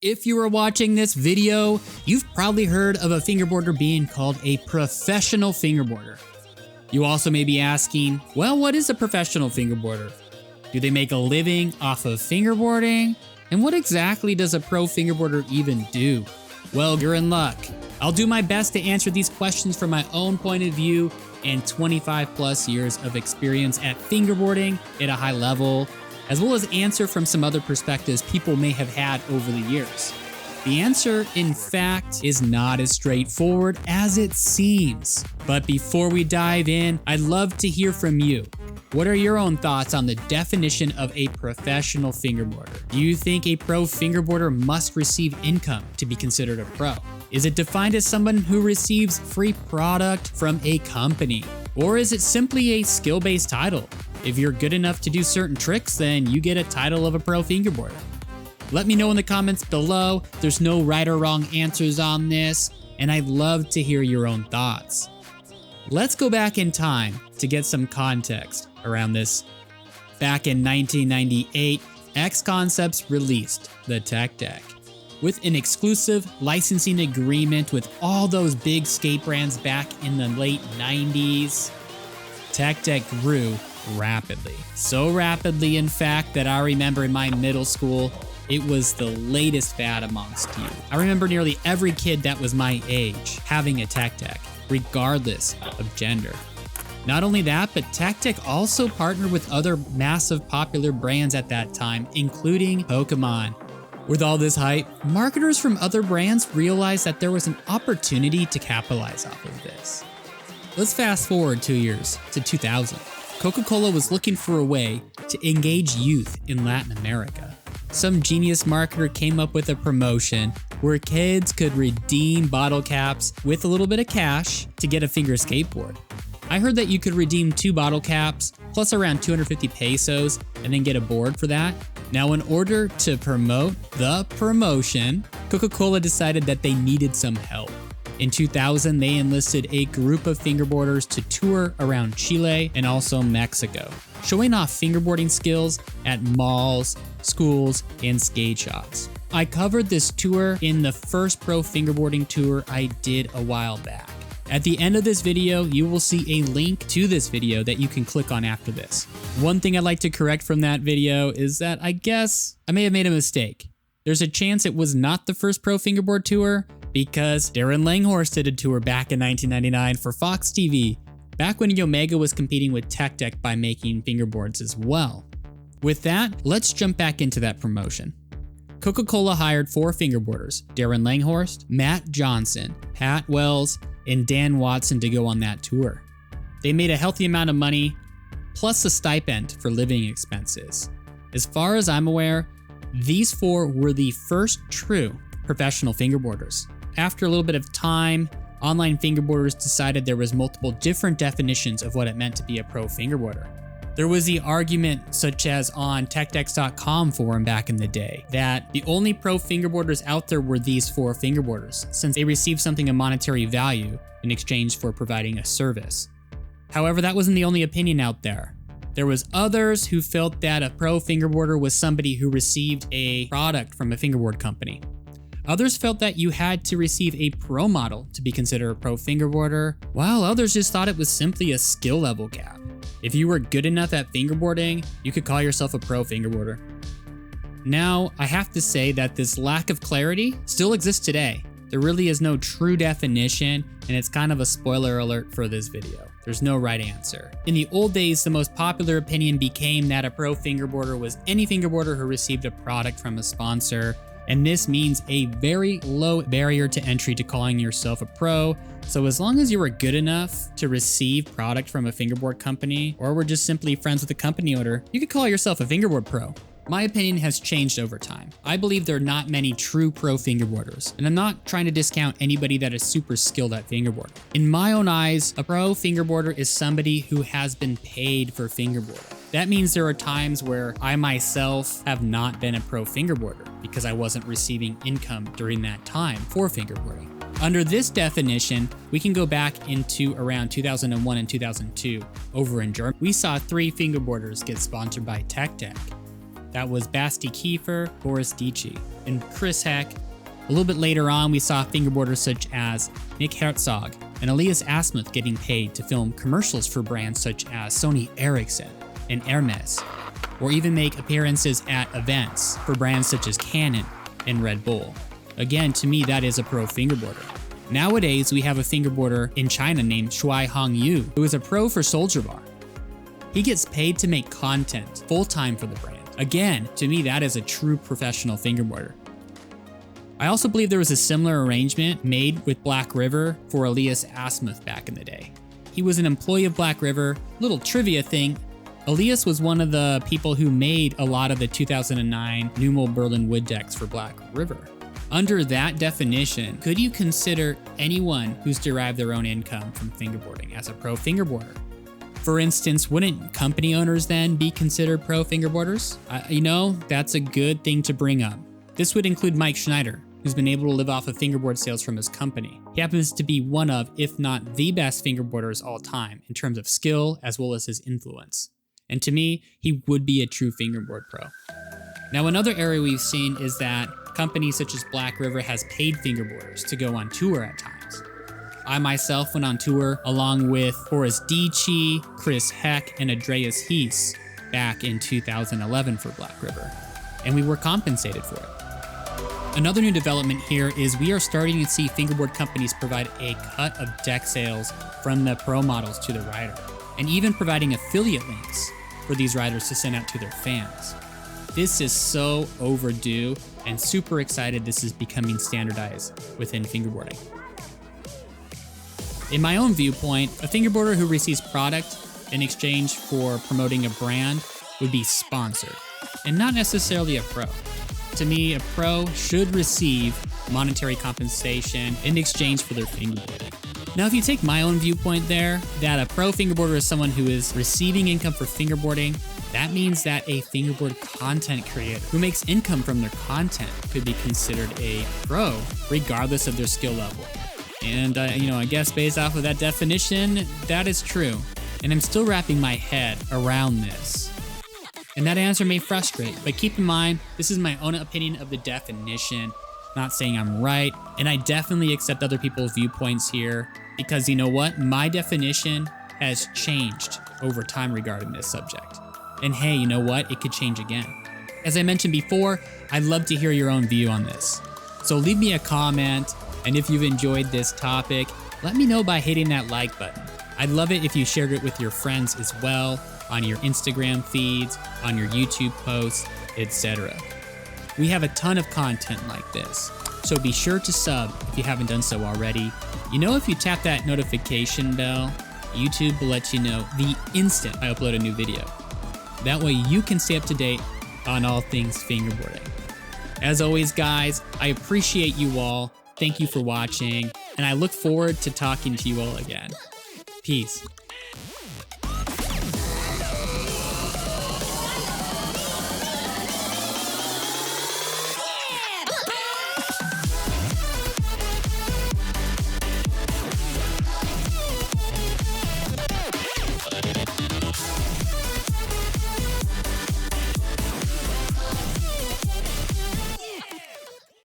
If you are watching this video, you've probably heard of a fingerboarder being called a professional fingerboarder. You also may be asking, well, what is a professional fingerboarder? Do they make a living off of fingerboarding? And what exactly does a pro fingerboarder even do? Well, you're in luck. I'll do my best to answer these questions from my own point of view and 25 plus years of experience at fingerboarding at a high level, as well as answer from some other perspectives people may have had over the years. The answer, in fact, is not as straightforward as it seems. But before we dive in, I'd love to hear from you. What are your own thoughts on the definition of a professional fingerboarder? Do you think a pro fingerboarder must receive income to be considered a pro? Is it defined as someone who receives free product from a company? Or is it simply a skill-based title? If you're good enough to do certain tricks, then you get a title of a pro fingerboarder. Let me know in the comments below. There's no right or wrong answers on this, and I'd love to hear your own thoughts. Let's go back in time to get some context around this. Back in 1998, xConcepts released the Tech Deck with an exclusive licensing agreement with all those big skate brands back in the late 90s. Tech Deck grew rapidly. So rapidly, in fact, that I remember in my middle school, it was the latest fad amongst you. I remember nearly every kid that was my age having a Tech Deck, regardless of gender. Not only that, but Tech Deck also partnered with other massive popular brands at that time, including Pokemon. With all this hype, marketers from other brands realized that there was an opportunity to capitalize off of this. Let's fast forward 2 years to 2000. Coca-Cola was looking for a way to engage youth in Latin America. Some genius marketer came up with a promotion where kids could redeem bottle caps with a little bit of cash to get a finger skateboard. I heard that you could redeem 2 bottle caps plus around 250 pesos and then get a board for that. Now, in order to promote the promotion, Coca-Cola decided that they needed some help. In 2000, they enlisted a group of fingerboarders to tour around Chile and also Mexico, showing off fingerboarding skills at malls, schools, and skate shops. I covered this tour in the first pro fingerboarding tour I did a while back. At the end of this video, you will see a link to this video that you can click on after this. One thing I'd like to correct from that video is that I guess I may have made a mistake. There's a chance it was not the first pro fingerboard tour, because Darren Langhorst did a tour back in 1999 for Fox TV, back when Omega was competing with Tech Deck by making fingerboards as well. With that, let's jump back into that promotion. Coca-Cola hired 4 fingerboarders, Darren Langhorst, Matt Johnson, Pat Wells, and Dan Watson to go on that tour. They made a healthy amount of money, plus a stipend for living expenses. As far as I'm aware, these 4 were the first true professional fingerboarders. After a little bit of time, online fingerboarders decided there was multiple different definitions of what it meant to be a pro fingerboarder. There was the argument, such as on techdecks.com forum back in the day, that the only pro fingerboarders out there were these 4 fingerboarders, since they received something of monetary value in exchange for providing a service. However, that wasn't the only opinion out there. There was others who felt that a pro fingerboarder was somebody who received a product from a fingerboard company. Others felt that you had to receive a pro model to be considered a pro fingerboarder, while others just thought it was simply a skill level gap. If you were good enough at fingerboarding, you could call yourself a pro fingerboarder. Now, I have to say that this lack of clarity still exists today. There really is no true definition, and it's kind of a spoiler alert for this video. There's no right answer. In the old days, the most popular opinion became that a pro fingerboarder was any fingerboarder who received a product from a sponsor, and this means a very low barrier to entry to calling yourself a pro. So as long as you were good enough to receive product from a fingerboard company, or were just simply friends with the company owner, you could call yourself a fingerboard pro. My opinion has changed over time. I believe there are not many true pro fingerboarders, and I'm not trying to discount anybody that is super skilled at fingerboarding. In my own eyes, a pro fingerboarder is somebody who has been paid for fingerboarding. That means there are times where I myself have not been a pro fingerboarder because I wasn't receiving income during that time for fingerboarding. Under this definition, we can go back into around 2001 and 2002. Over in Germany, we saw 3 fingerboarders get sponsored by Tech Deck. That was Basti Kiefer, Boris Dici, and Chris Heck. A little bit later on, we saw fingerboarders such as Nick Herzog and Elias Asmuth getting paid to film commercials for brands such as Sony Ericsson and Hermes, or even make appearances at events for brands such as Canon and Red Bull. Again, to me, that is a pro fingerboarder. Nowadays, we have a fingerboarder in China named Shuai Hongyu, who is a pro for Soldier Bar. He gets paid to make content full-time for the brand. Again, to me, that is a true professional fingerboarder. I also believe there was a similar arrangement made with Black River for Elias Asmuth back in the day. He was an employee of Black River. Little trivia thing, Elias was one of the people who made a lot of the 2009 Pneumo Berlin wood decks for Black River. Under that definition, could you consider anyone who's derived their own income from fingerboarding as a pro fingerboarder? For instance, wouldn't company owners then be considered pro fingerboarders? That's a good thing to bring up. This would include Mike Schneider, who's been able to live off of fingerboard sales from his company. He happens to be one of, if not the best fingerboarders all time in terms of skill as well as his influence. And to me, he would be a true fingerboard pro. Now, another area we've seen is that companies such as Black River has paid fingerboarders to go on tour at times. I myself went on tour along with Boris Dici, Chris Heck, and Andreas Hees back in 2011 for Black River, and we were compensated for it. Another new development here is we are starting to see fingerboard companies provide a cut of deck sales from the pro models to the rider, and even providing affiliate links for these riders to send out to their fans. This is so overdue, and super excited this is becoming standardized within fingerboarding. In my own viewpoint, a fingerboarder who receives product in exchange for promoting a brand would be sponsored, and not necessarily a pro. To me, a pro should receive monetary compensation in exchange for their fingerboarding. Now, if you take my own viewpoint there, that a pro fingerboarder is someone who is receiving income for fingerboarding, that means that a fingerboard content creator who makes income from their content could be considered a pro, regardless of their skill level. And, I guess based off of that definition, that is true. And I'm still wrapping my head around this. And that answer may frustrate, but keep in mind, this is my own opinion of the definition, not saying I'm right, and I definitely accept other people's viewpoints here, because you know what? My definition has changed over time regarding this subject. And hey, you know what? It could change again. As I mentioned before, I'd love to hear your own view on this. So leave me a comment, and if you've enjoyed this topic, let me know by hitting that like button. I'd love it if you shared it with your friends as well, on your Instagram feeds, on your YouTube posts, etc. We have a ton of content like this, so be sure to sub if you haven't done so already. If you tap that notification bell, YouTube will let you know the instant I upload a new video. That way you can stay up to date on all things fingerboarding. As always, guys, I appreciate you all. Thank you for watching, and I look forward to talking to you all again. Peace.